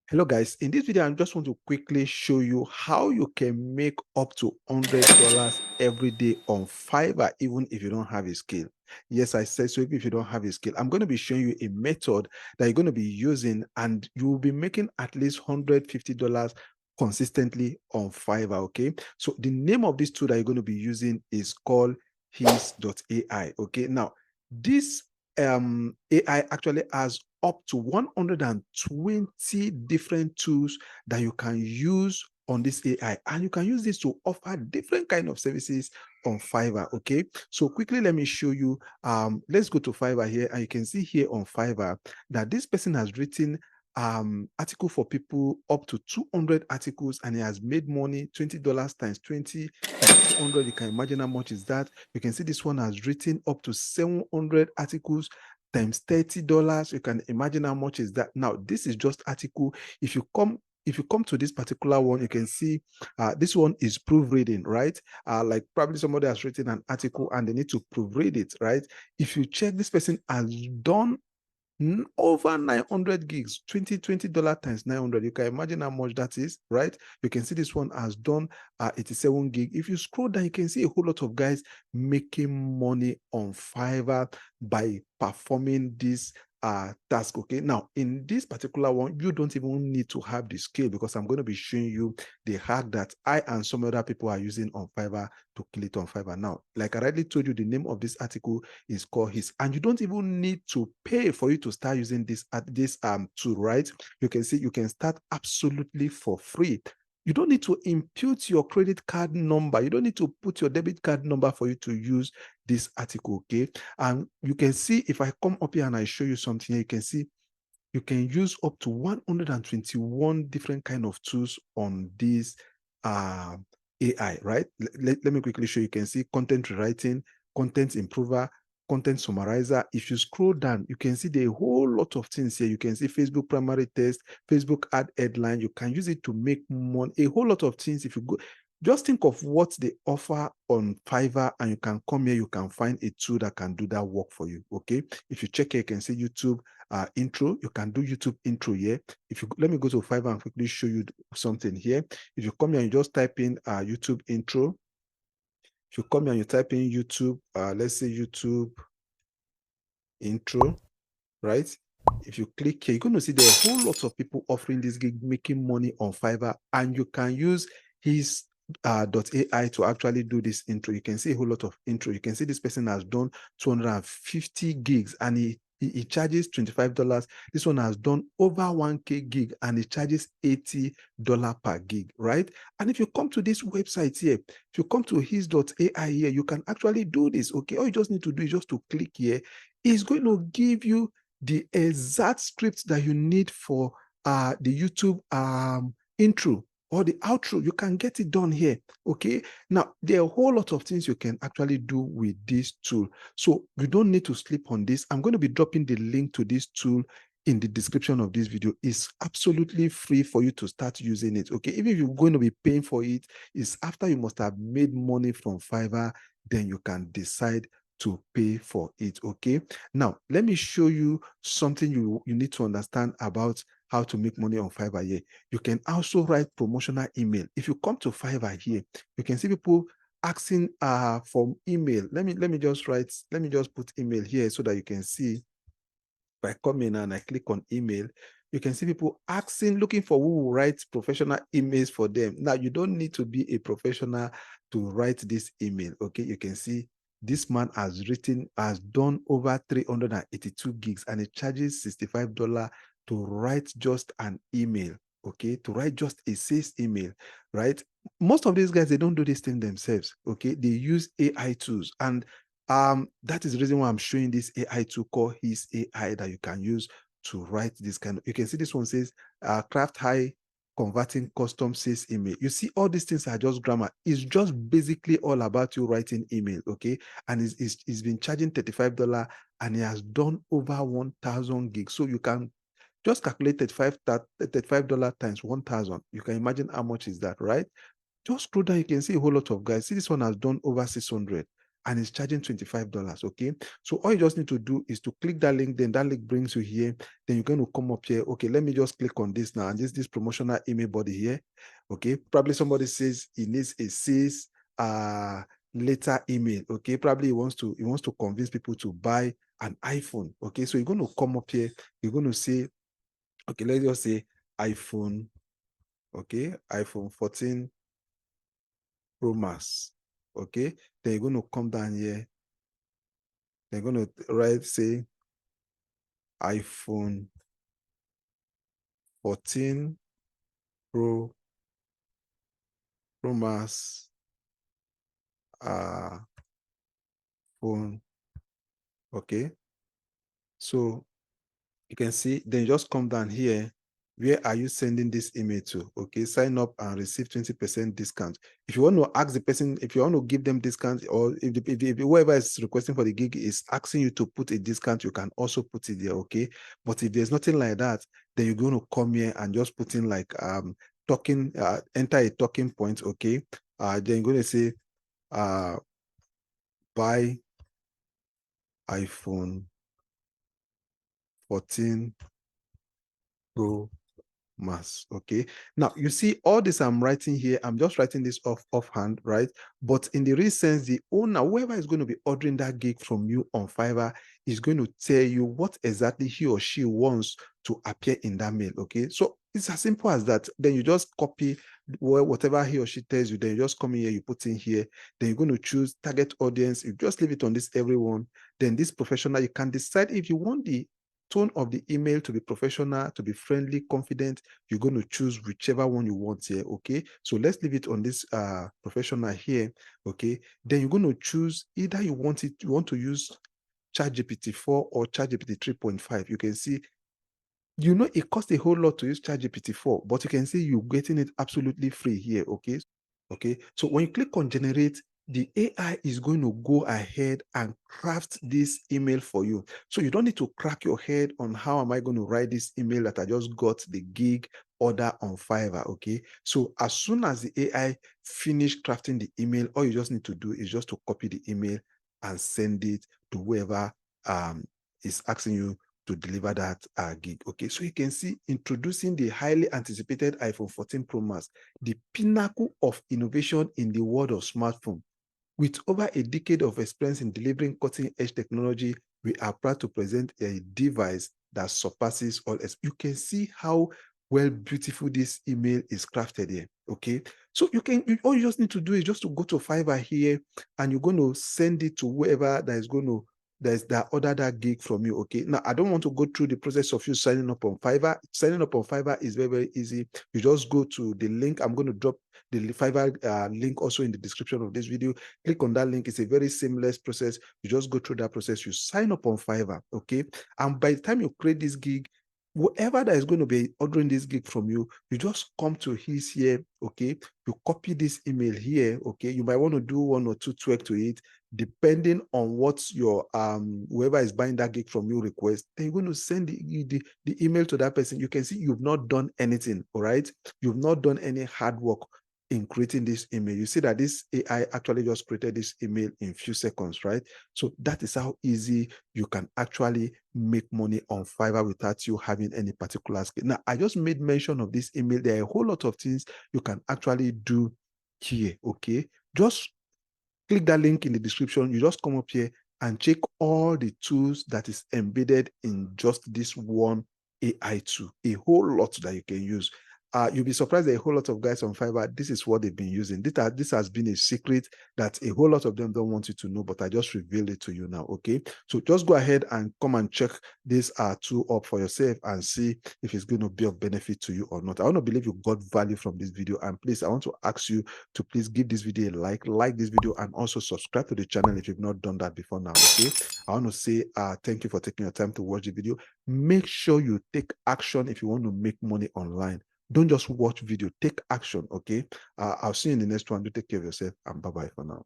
Hello guys, in this video I just want to quickly show you how you can make up to $100 every day on Fiverr even if you don't have a skill. Yes, I said so. Even if you don't have a skill, I'm going to be showing you a method that you're going to be using and you will be making at least $150 consistently on Fiverr. Okay, so the name of this tool that you're going to be using is called HIX AI. Okay, now this AI actually has up to 120 different tools that you can use on this AI, and you can use this to offer different kind of services on Fiverr. Okay, so quickly let me show you. Let's go to Fiverr here, and you can see here on Fiverr that this person has written article for people up to 200 articles, and he has made money $20 times 20 times 200. You can imagine how much is that. You can see this one has written up to 700 articles times $30. You can imagine how much is that. Now this is just article. If you come to this particular one, you can see this one is proofreading, right? Like probably somebody has written an article and they need to proofread it, right? If you check, this person has done over 900 gigs, $20 times 900. You can imagine how much that is, right? You can see this one has done 87 gig. If you scroll down, you can see a whole lot of guys making money on Fiverr by performing this task. Okay, now in this particular one, you don't even need to have the skill, because I'm going to be showing you the hack that I and some other people are using on Fiverr to kill it on Fiverr. Now, like I already told you, the name of this article is called HIX, and you don't even need to pay for you to start using this tool, right? You can see you can start absolutely for free. You don't need to impute your credit card number. You don't need to put your debit card number for you to use this article. Okay, and you can see, if I come up here and I show you something here, you can see you can use up to 121 different kind of tools on this AI, right? Let me quickly show you. You can see content rewriting, content improver, content summarizer. If you scroll down, you can see the whole lot of things here. You can see Facebook primary text, Facebook ad headline. You can use it to make money, a whole lot of things. If you go, just think of what they offer on Fiverr, and you can come here, you can find a tool that can do that work for you. Okay, if you check here, you can see YouTube intro. You can do YouTube intro here. If you let me go to Fiverr and quickly show you something here. If you come here and you just type in YouTube intro, if you come here and you type in YouTube, let's say YouTube intro, right? If you click here, you're going to see there are a whole lot of people offering this gig, making money on Fiverr, and you can use his .ai to actually do this intro. You can see a whole lot of intro. You can see this person has done 250 gigs, and he charges $25. This one has done over 1K gig, and he charges $80 per gig, right? And if you come to this website here, if you come to his .ai here, you can actually do this. Okay, all you just need to do is just to click here. It's going to give you the exact script that you need for the YouTube intro or the outro. You can get it done here. Okay, now there are a whole lot of things you can actually do with this tool, so you don't need to sleep on this. I'm going to be dropping the link to this tool in the description of this video. It's absolutely free for you to start using it. Okay, even if you're going to be paying for it, it's after you must have made money from Fiverr, then you can decide to pay for it. Okay, now let me show you something you need to understand about how to make money on Fiverr here. You can also write promotional email. If you come to Fiverr here, you can see people asking for email. Let me just put email here so that you can see. If I come in and I click on email, you can see people asking, looking for who will write professional emails for them. Now, you don't need to be a professional to write this email. Okay, you can see this man has done over 382 gigs, and it charges $65 to write just an email. Okay, to write just a sales email, right? Most of these guys, they don't do this thing themselves. Okay, they use AI tools, and that is the reason why I'm showing this AI tool called HIX AI that you can use to write this kind of. You can see this one says craft high converting custom sales email. You see, all these things are just grammar. It's just basically all about you writing email. Okay, and he's been charging $35, and he has done over 1,000 gigs. So you can just calculate $35 times 1,000. You can imagine how much is that, right? Just scroll down, you can see a whole lot of guys. See, this one has done over 600. and it's charging $25. Okay, so all you just need to do is to click that link. Then that link brings you here. Then you're going to come up here. Okay, let me just click on this now, and this promotional email body here. Okay, probably somebody says he needs a sales later email. Okay, probably he wants to convince people to buy an iPhone. Okay, so you're going to come up here. You're going to say, okay, let's just say iPhone. Okay, iPhone 14 Pro Max. Okay, then you're going to come down here. They're going to write, say, iPhone 14 Pro Max phone. Okay, so you can see, then you just come down here. Where are you sending this email to? Okay, sign up and receive 20% discount. If you want to ask the person, if you want to give them discount, or if whoever is requesting for the gig is asking you to put a discount, you can also put it there. Okay, but if there's nothing like that, then you're going to come here and just put in like talking, enter a talking point. Okay, then you're going to say buy iPhone 14 Pro Mass. Okay, now you see all this I'm writing here, I'm just writing this offhand, right? But in the real sense, the owner, whoever is going to be ordering that gig from you on Fiverr, is going to tell you what exactly he or she wants to appear in that mail. Okay, so it's as simple as that. Then you just copy whatever he or she tells you, then you just come in here, you put in here, then you're going to choose target audience. You just leave it on this everyone. Then this professional, you can decide if you want the tone of the email to be professional, to be friendly, confident. You're going to choose whichever one you want here. Okay, so let's leave it on this professional here. Okay, then you're going to choose either you want to use ChatGPT 4 or ChatGPT 3.5. You can see, it costs a whole lot to use ChatGPT 4, but you can see you're getting it absolutely free here. Okay, so when you click on generate, the AI is going to go ahead and craft this email for you. So you don't need to crack your head on how am I going to write this email that I just got the gig order on Fiverr. Okay, so as soon as the AI finish crafting the email, all you just need to do is just to copy the email and send it to whoever is asking you to deliver that gig. Okay, so you can see, introducing the highly anticipated iPhone 14 Pro Max, the pinnacle of innovation in the world of smartphone. With over a decade of experience in delivering cutting-edge technology, we are proud to present a device that surpasses all else. You can see how beautiful this email is crafted here. Okay, so all you just need to do is just to go to Fiverr here, and you're going to send it to whoever that order that gig from you. Okay, now I don't want to go through the process of you signing up on Fiverr. Signing up on Fiverr is very, very easy. You just go to the link. I'm going to drop the Fiverr link also in the description of this video. Click on that link. It's a very seamless process. You just go through that process. You sign up on Fiverr. Okay, and by the time you create this gig, whoever that is going to be ordering this gig from you, you just come to his here. Okay, you copy this email here. Okay, you might want to do one or two tweaks to it depending on what your whoever is buying that gig from you request. Then you're going to send the email to that person. You can see you've not done anything. All right, you've not done any hard work in creating this email. You see that this AI actually just created this email in few seconds, right? So that is how easy you can actually make money on Fiverr without you having any particular skill. Now, I just made mention of this email. There are a whole lot of things you can actually do here. Okay, just click that link in the description. You just come up here and check all the tools that is embedded in just this one AI tool. A whole lot that you can use. You'll be surprised that a whole lot of guys on Fiverr, this is what they've been using. This has been a secret that a whole lot of them don't want you to know, but I just revealed it to you now. Okay, so just go ahead and come and check this tool up for yourself and see if it's going to be of benefit to you or not. I want to believe you got value from this video, and please, I want to ask you to please give this video a like this video, and also subscribe to the channel if you've not done that before now. Okay, I want to say thank you for taking your time to watch the video. Make sure you take action if you want to make money online. Don't just watch video, take action. Okay, I'll see you in the next one. Do take care of yourself, and bye-bye for now.